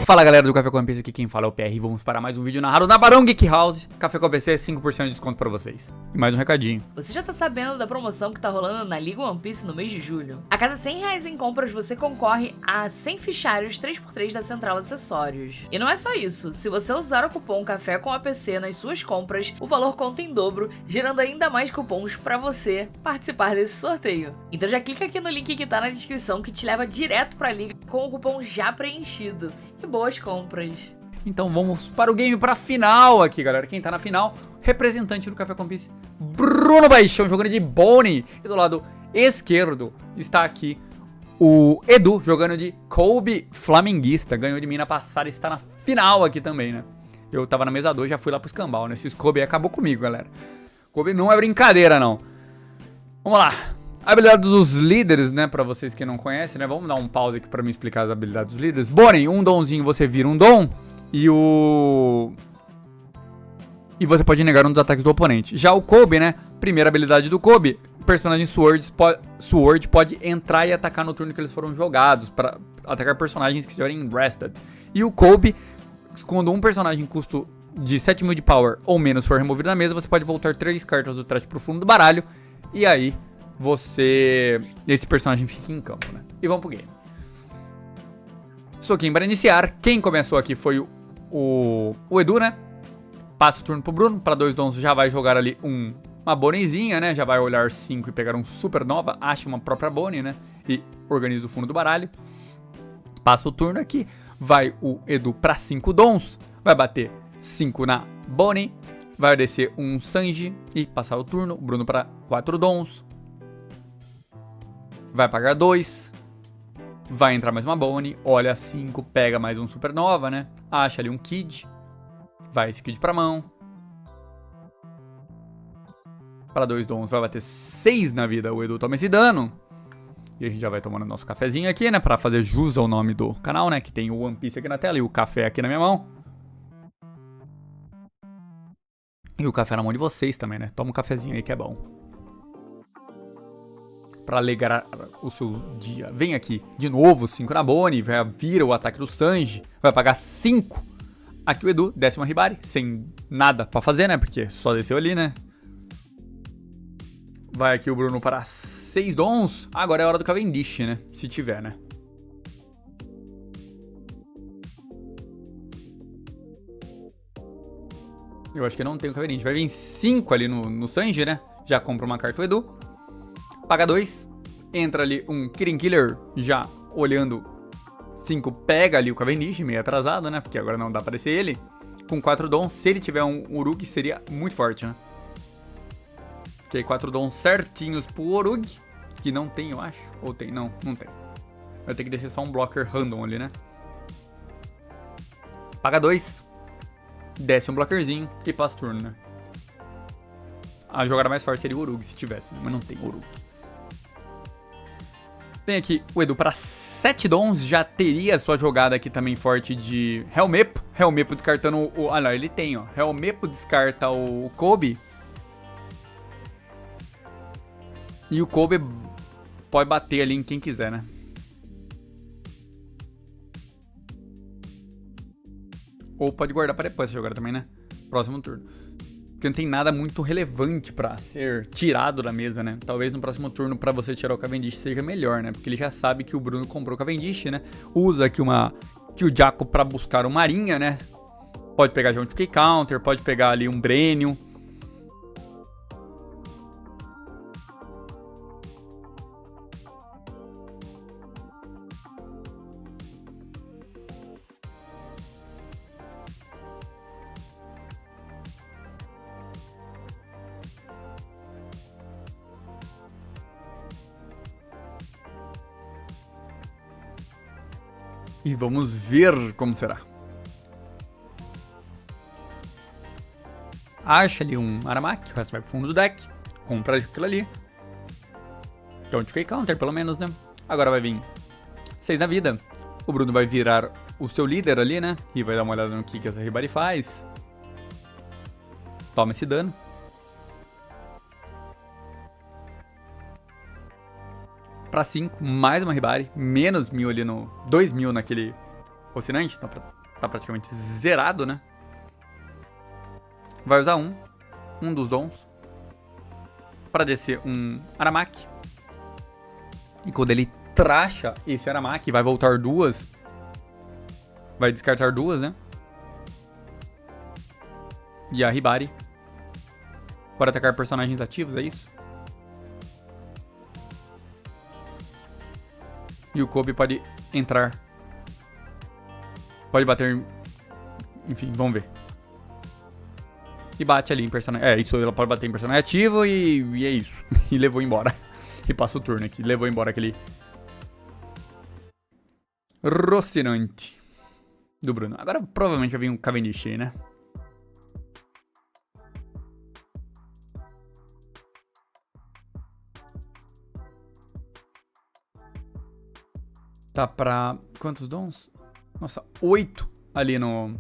Fala galera do Café com PC, aqui quem fala é o PR. Vamos para mais um vídeo narrado na Barão Geek House. Café com PC, 5% de desconto pra vocês. E mais um recadinho. Você já tá sabendo da promoção que tá rolando na Liga One Piece no mês de julho? A cada R$100 em compras você concorre a 100 fichários 3x3 da Central Acessórios. E não é só isso, se você usar o cupom Café com APC nas suas compras, o valor conta em dobro, gerando ainda mais cupons pra você participar desse sorteio. Então já clica aqui no link que tá na descrição que te leva direto pra Liga com o cupom já preenchido. E boas compras. Então vamos para o game, para a final aqui, galera. Quem tá na final, representante do Café com PC, Bruno Baixão, jogando de Bonnie. E do lado esquerdo está aqui o Edu, jogando de Kobe Flamenguista. Ganhou de mim na passada e está na final aqui também, né? Eu tava na mesa 2, já fui lá pro escambau, né? Esses Kobe acabou comigo, galera. Kobe não é brincadeira, não. Vamos lá. A habilidade dos líderes, né, pra vocês que não conhecem, né, vamos dar um pause aqui pra me explicar as habilidades dos líderes. Bonnie, um donzinho você vira um dom e você pode negar um dos ataques do oponente. Já o Kobe, né, primeira habilidade do Kobe, o personagem Sword pode entrar e atacar no turno que eles foram jogados, pra atacar personagens que estiverem rested. E o Kobe, quando um personagem custo de 7.000 de power ou menos for removido da mesa, você pode voltar 3 cartas do trash pro fundo do baralho, e aí esse personagem fica em campo, né? E vamos pro game. Soquinho para iniciar. Quem começou aqui foi o Edu, né? Passa o turno pro Bruno. Para 2 dons já vai jogar ali uma Bonniezinha, né? Já vai olhar 5 e pegar um Supernova. Acha uma própria Bonnie, né? E organiza o fundo do baralho. Passa o turno aqui. Vai o Edu para 5 dons. Vai bater 5 na Bonnie. Vai descer um Sanji e passar o turno. O Bruno para 4 dons. Vai pagar 2. Vai entrar mais uma Bonnie. Olha 5. Pega mais um Supernova, né? Acha ali um Kid. Vai esse Kid pra mão. Para 2 dons vai bater 6 na vida. O Edu toma esse dano. E a gente já vai tomando nosso cafezinho aqui, né? Pra fazer jus ao nome do canal, né? Que tem o One Piece aqui na tela e o café aqui na minha mão. E o café na mão de vocês também, né? Toma um cafezinho aí que é bom. Pra alegrar o seu dia. Vem aqui, de novo, 5 na Bonnie. Vira o ataque do Sanji. Vai pagar 5. Aqui o Edu, desce uma Hibari. Sem nada pra fazer, né? Porque só desceu ali, né? Vai aqui o Bruno para 6 dons. Agora é a hora do Cavendish, né? Se tiver, né? Eu acho que não tem o Cavendish. Vai vir 5 ali no Sanji, né? Já compra uma carta o Edu. Paga 2, entra ali um Kirin Killer, já olhando 5, pega ali o Cavendish, meio atrasado, né? Porque agora não dá pra descer ele. Com 4 dons, se ele tiver um Uruk, seria muito forte, né? Ok, 4 dons certinhos pro Uruk, que não tem, eu acho. Ou tem? Não, não tem. Vai ter que descer só um blocker random ali, né? Paga 2, desce um blockerzinho e passa o turno, né? A jogada mais forte seria o Uruk, se tivesse, né? Mas não tem Uruk. Tem aqui o Edu para 7 dons, já teria a sua jogada aqui também forte de Helmepo. Helmepo descartando o... Ah, não, ele tem, ó. Helmepo descarta o Kobe. E o Kobe pode bater ali em quem quiser, né? Ou pode guardar para depois essa jogada também, né? Próximo turno. Porque não tem nada muito relevante pra ser tirado da mesa, né? Talvez no próximo turno pra você tirar o Cavendish seja melhor, né? Porque ele já sabe que o Bruno comprou o Cavendish, né? Usa aqui o Jaco pra buscar o Marinha, né? Pode pegar junto com o Counter, pode pegar ali um Brenium. E vamos ver como será. Acha ali um Aramaki, o resto vai pro fundo do deck. Compra aquilo ali. Então fiquei counter, pelo menos, né? Agora vai vir 6 na vida. O Bruno vai virar o seu líder ali, né? E vai dar uma olhada no que essa Hibari faz. Toma esse dano. Pra 5, mais uma Hibari, menos 1000 ali no... 2000 naquele Rocinante, tá praticamente zerado, né? Vai usar um dos dons, pra descer um Aramaki. E quando ele tracha esse Aramaki, vai voltar 2. Vai descartar 2, né? E a Hibari. Para atacar personagens ativos, é isso? E o Kobe pode entrar. Pode bater. Enfim, vamos ver. E bate ali em personagem. É, isso, ela pode bater em personagem ativo e é isso. E levou embora. E passa o turno aqui. Levou embora aquele Rocinante do Bruno. Agora provavelmente vai vir um Cavendish aí, né? Tá pra... quantos dons? Nossa, 8 ali no...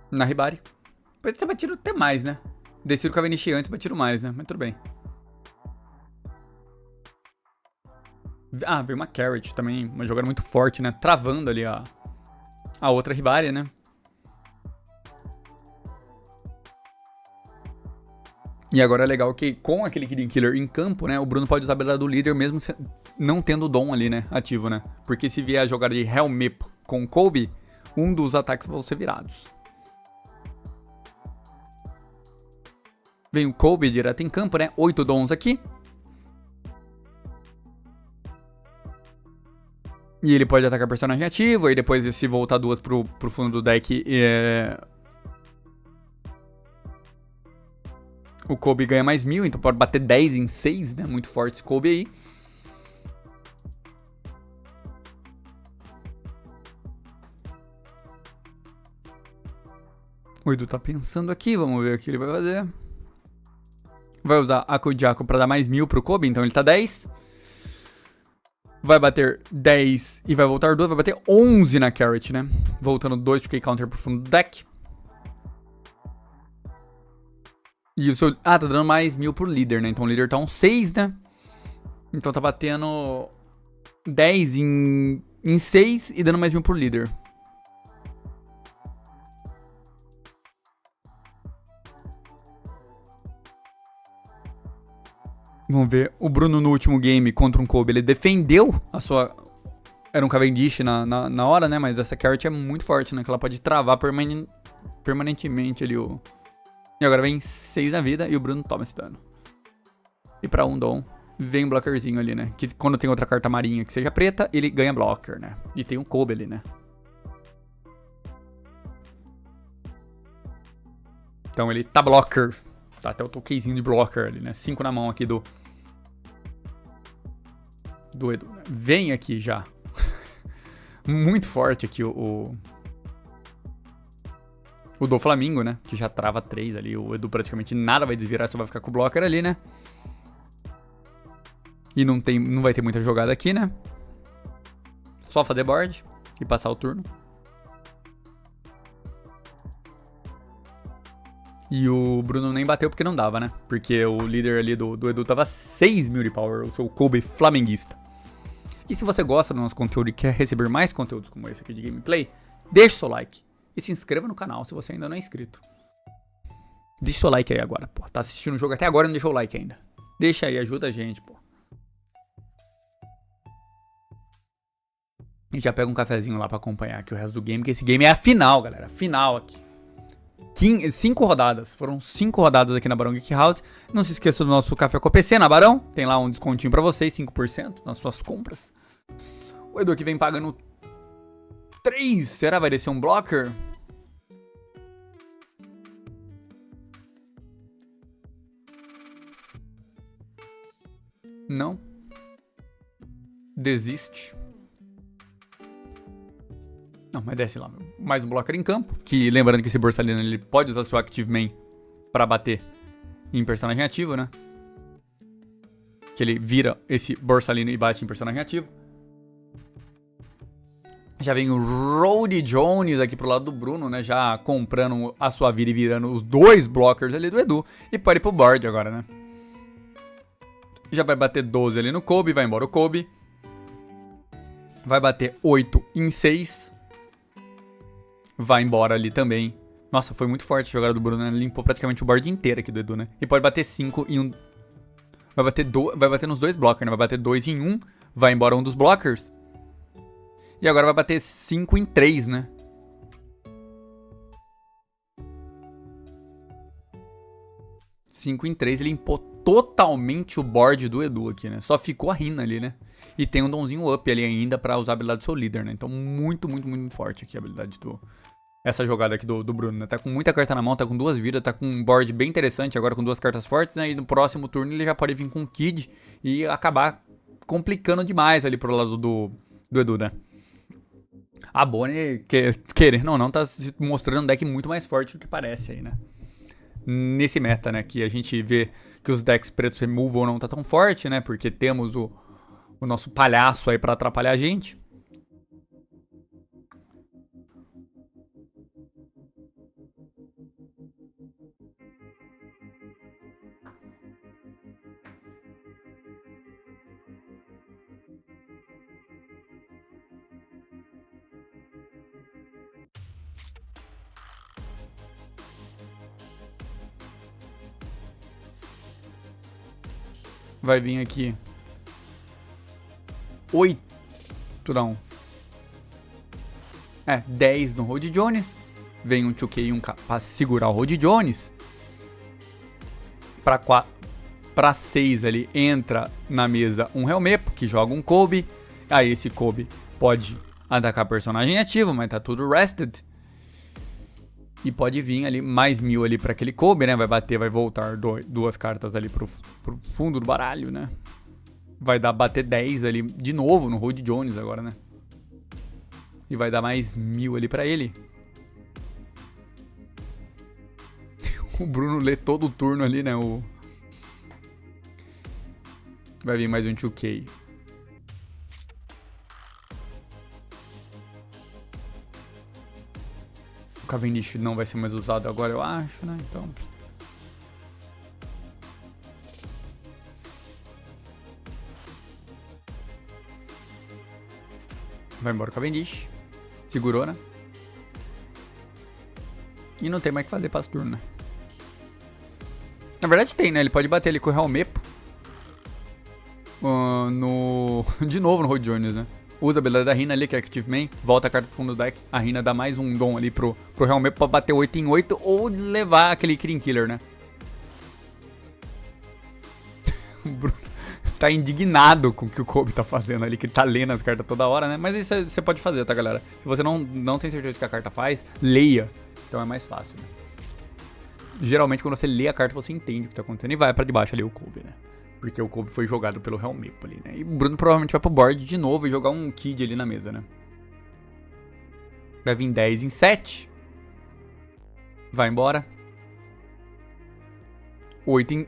na Hibari. Pode ter batido até mais, né? Desci o Cavendish antes, batido mais, né? Mas tudo bem. Ah, veio uma Carrot também. Uma jogada muito forte, né? Travando ali a outra Hibari, né? E agora é legal que com aquele Kidding Killer em campo, né? O Bruno pode usar a habilidade do líder mesmo não tendo o dom ali, né? Ativo, né? Porque se vier a jogada de Helmip com Kobe, um dos ataques vão ser virados. Vem o Kobe direto em campo, né? 8 dons aqui. E ele pode atacar personagem ativo. Aí depois, se voltar 2 pro fundo do deck, o Kobe ganha mais 1000. Então pode bater 10 em 6, né? Muito forte esse Kobe aí. O Edu tá pensando aqui. Vamos ver o que ele vai fazer. Vai usar a Kojako pra dar mais 1000 pro Kobe. Então ele tá 10. Vai bater 10 e vai voltar 2. Vai bater 11 na Carrot, né? Voltando 2 de K-Counter pro fundo do deck. E o seu... ah, tá dando mais 1000 pro líder, né? Então o líder tá um 6, né? Então tá batendo 10 em 6 e dando mais 1000 pro líder. Vamos ver. O Bruno no último game contra um Kobe, ele defendeu a sua... era um Cavendish na hora, né? Mas essa Carrot é muito forte, né? Que ela pode travar permanentemente ali o... E agora vem 6 na vida e o Bruno toma esse dano. E pra um dom, vem um blockerzinho ali, né? Que quando tem outra carta marinha que seja preta, ele ganha blocker, né? E tem um Kobe ali, né? Então ele tá blocker. Tá até o toquezinho de blocker ali, né? 5 na mão aqui do Edu. Vem aqui já. Muito forte aqui o do Flamengo, né? Que já trava 3 ali. O Edu praticamente nada vai desvirar, só vai ficar com o blocker ali, né? E não vai ter muita jogada aqui, né? Só fazer board e passar o turno. E o Bruno nem bateu porque não dava, né? Porque o líder ali do Edu tava 6.000 de power, o seu Kobe flamenguista. E se você gosta do nosso conteúdo e quer receber mais conteúdos como esse aqui de gameplay, deixa o seu like. E se inscreva no canal se você ainda não é inscrito. Deixa o seu like aí agora, pô. Tá assistindo o jogo até agora e não deixou o like ainda. Deixa aí, ajuda a gente, pô. E já pega um cafezinho lá pra acompanhar aqui o resto do game, que esse game é a final, galera. Final aqui. 5 rodadas. Foram 5 rodadas aqui na Barão Geek House. Não se esqueça do nosso Café com a PC na Barão. Tem lá um descontinho pra vocês, 5% nas suas compras. O Edu aqui vem pagando 3. Será que vai descer um blocker? Não. Desiste. Não, mas desce lá. Mais um blocker em campo. Que lembrando que esse Borsalino ele pode usar seu Active Man pra bater em personagem ativo, né? Que ele vira esse Borsalino e bate em personagem ativo. Já vem o Road Jones aqui pro lado do Bruno, né? Já comprando a sua vida e virando os 2 blockers ali do Edu. E pode ir pro board agora, né? Já vai bater 12 ali no Kobe. Vai embora o Kobe. Vai bater 8 em 6. Vai embora ali também. Nossa, foi muito forte a jogada do Bruno, né? Limpou praticamente o board inteiro aqui do Edu, né? E pode bater 5 em um... Vai bater nos dois blockers, né? Vai bater 2 em 1. Vai embora um dos blockers. E agora vai bater 5 em 3, né? Em 3, ele limpou totalmente o board do Edu aqui, né? Só ficou a Rina ali, né? E tem um donzinho up ali ainda pra usar a habilidade do seu líder, né? Então muito, muito, muito forte aqui a habilidade do... Essa jogada aqui do Bruno, né? Tá com muita carta na mão, tá com 2 vidas, tá com um board bem interessante agora com 2 cartas fortes, né? E no próximo turno ele já pode vir com o Kid e acabar complicando demais ali pro lado do Edu, né? A Bonnie, querendo ou não, tá se mostrando um deck muito mais forte do que parece aí, né? Nesse meta, né? Que a gente vê que os decks pretos removal não tá tão forte, né? Porque temos o nosso palhaço aí pra atrapalhar a gente. Vai vir aqui 8, não. 10 no Rod Jones. Vem um 2K e um K pra segurar o Rod Jones. Pra 6 ali, entra na mesa um Helmepo, que joga um Kobe. Aí esse Kobe pode atacar personagem ativo, mas tá tudo rested. E pode vir ali mais 1000 ali pra aquele Kobe, né? Vai bater, vai voltar 2 cartas ali pro fundo do baralho, né? Vai bater 10 ali de novo no Rod Jones agora, né? E vai dar mais 1000 ali pra ele. O Bruno lê todo o turno ali, né? Vai vir mais um 2K. O Cavendish não vai ser mais usado agora, eu acho, né? Então... Vai embora o Cavendish. Segurou, né? E não tem mais o que fazer para as turno, né? Na verdade tem, né? Ele pode bater ali com o Helmepo. De novo no Rod Jones, né? Usa a habilidade da Rina ali, que é Active Main. Volta a carta pro fundo do deck. A Rina dá mais um dom ali pro Helmepo pra bater 8 em 8 ou levar aquele Kirin Killer, né? O Bruno tá indignado com o que o Kobe tá fazendo ali, que ele tá lendo as cartas toda hora, né? Mas isso você pode fazer, tá, galera? Se você não tem certeza do que a carta faz, leia. Então é mais fácil, né? Geralmente, quando você lê a carta, você entende o que tá acontecendo e vai pra debaixo ali o Kobe, né? Porque o Kobe foi jogado pelo Helmepo ali, né? E o Bruno provavelmente vai pro board de novo e jogar um Kid ali na mesa, né? Vai vir 10 em 7. Vai embora. 8 em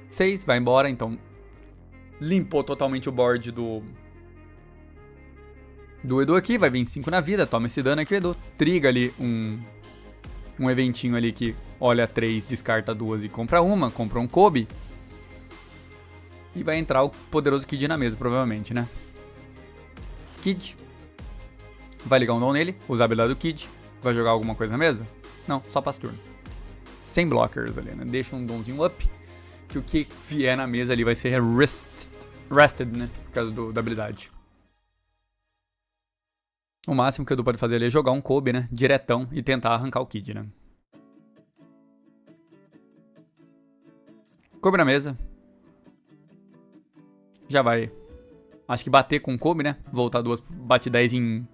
6. Vai embora, então... Limpou totalmente o board do Edu aqui. Vai vir 5 na vida. Toma esse dano aqui, o Edu. Triga ali um eventinho ali que olha 3, descarta 2 e compra uma. Compra um Kobe. E vai entrar o poderoso Kid na mesa, provavelmente, né? Kid. Vai ligar um dom nele. Usar a habilidade do Kid. Vai jogar alguma coisa na mesa? Não, só pass turno. Sem blockers ali, né? Deixa um domzinho up. Que o que vier na mesa ali vai ser rested, né? Por causa da habilidade. O máximo que o Edu pode fazer ali é jogar um Kobe, né? Diretão e tentar arrancar o Kid, né? Kobe na mesa. Já vai, acho que bater com o Kobe, né? Voltar 2, bate 10 em...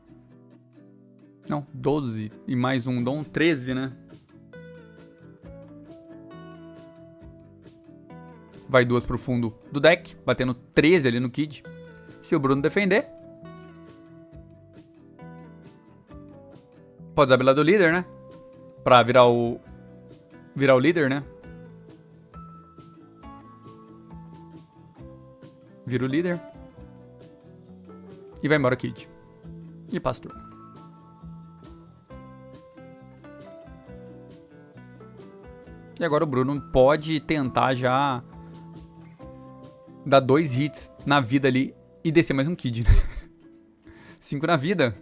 Não, 12 e mais um dom, 13, né? Vai 2 pro fundo do deck, batendo 13 ali no Kid. Se o Bruno defender... Pode usar a habilidade do líder, né? Pra virar o líder, né? Vira o líder. E vai embora o Kid. E passa o turno. E agora o Bruno pode tentar já dar 2 hits na vida ali e descer mais um Kid, né? 5 na vida.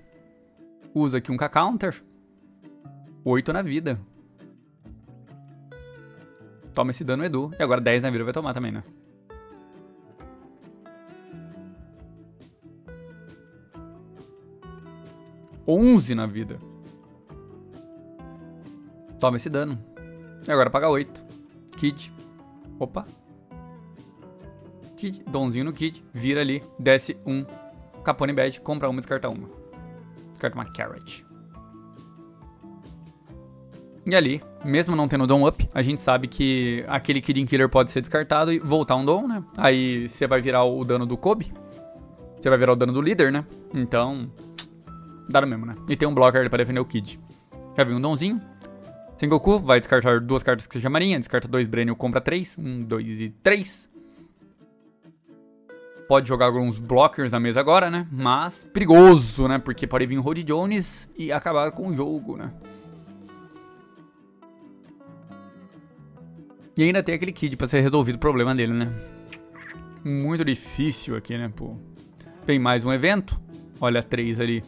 Usa aqui um K-Counter. 8 na vida. Toma esse dano, Edu. E agora 10 na vida vai tomar também, né? $11 na vida. Toma esse dano. E agora paga 8. Kid. Opa. Kid. Donzinho no Kid. Vira ali. Desce um. Capone Badge. Compra uma e descarta uma. Descarta uma Carrot. E ali, mesmo não tendo Dom Up, a gente sabe que aquele Kidding Killer pode ser descartado e voltar um Dom, né? Aí você vai virar o dano do Kobe. Você vai virar o dano do líder, né? Então, dá no mesmo, né? E tem um blocker ali pra defender o Kid. Já viu um Donzinho. Sengoku vai descartar 2 cartas que seja marinha. Descarta 2 Brênio, compra 3. 1, 2 e 3. Pode jogar alguns blockers na mesa agora, né? Mas perigoso, né? Porque pode vir o Rody Jones e acabar com o jogo, né? E ainda tem aquele Kid pra ser resolvido o problema dele, né? Muito difícil aqui, né, pô? Tem mais um evento. Olha, 3 ali.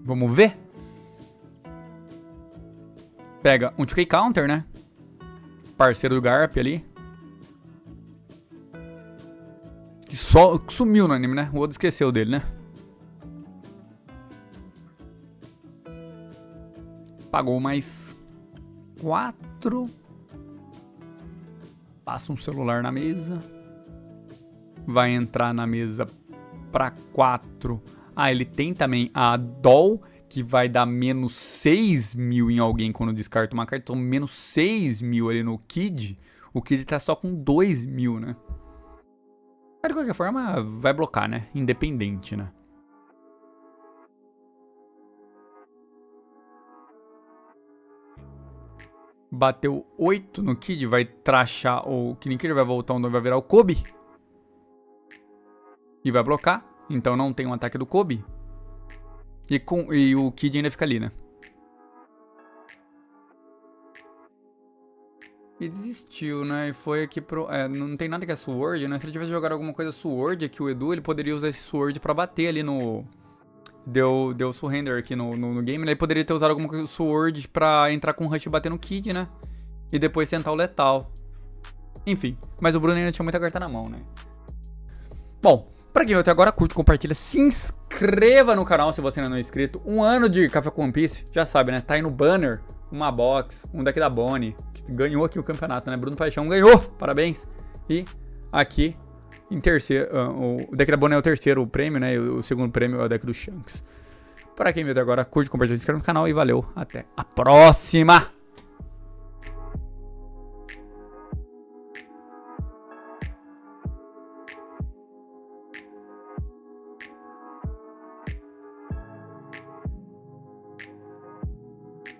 Vamos ver? Pega um 2K Counter, né? Parceiro do Garp ali. Que só sumiu no anime, né? O outro esqueceu dele, né? Pagou mais 4. Passa um celular na mesa. Vai entrar na mesa pra 4. Ah, ele tem também a Doll, que vai dar menos 6.000 em alguém quando descarta uma carta. Então, menos 6.000 ali no Kid. O Kid tá só com 2.000, né? Mas de qualquer forma, vai blocar, né? Independente, né? Bateu 8 no Kid, vai trachar o Kidding Killer, vai voltar um 2, vai virar o Kobe. E vai blocar. Então não tem um ataque do Kobe. E o Kid ainda fica ali, né? E desistiu, né? E foi aqui pro... não tem nada que é Sword, né? Se ele tivesse jogado alguma coisa Sword aqui, o Edu, ele poderia usar esse Sword pra bater ali no... Deu surrender aqui no game, né? Ele poderia ter usado alguma coisa Sword pra entrar com o Rush e bater no Kid, né? E depois tentar o Letal. Enfim, mas o Bruno ainda tinha muita carta na mão, né? Bom, pra quem veio até agora, curte, compartilha, se inscreva no canal se você ainda não é inscrito. 1 ano de Café com One Piece, já sabe, né? Tá aí no banner, uma box, um deck da Bonnie, que ganhou aqui o campeonato, né? Bruno Paixão ganhou, parabéns. E aqui... em terceiro, o deck da Bonnie é o terceiro prêmio, né? E o segundo prêmio é o deck do Shanks. Para quem veio até agora, curte, compartilha, se inscreve no canal e valeu. Até a próxima!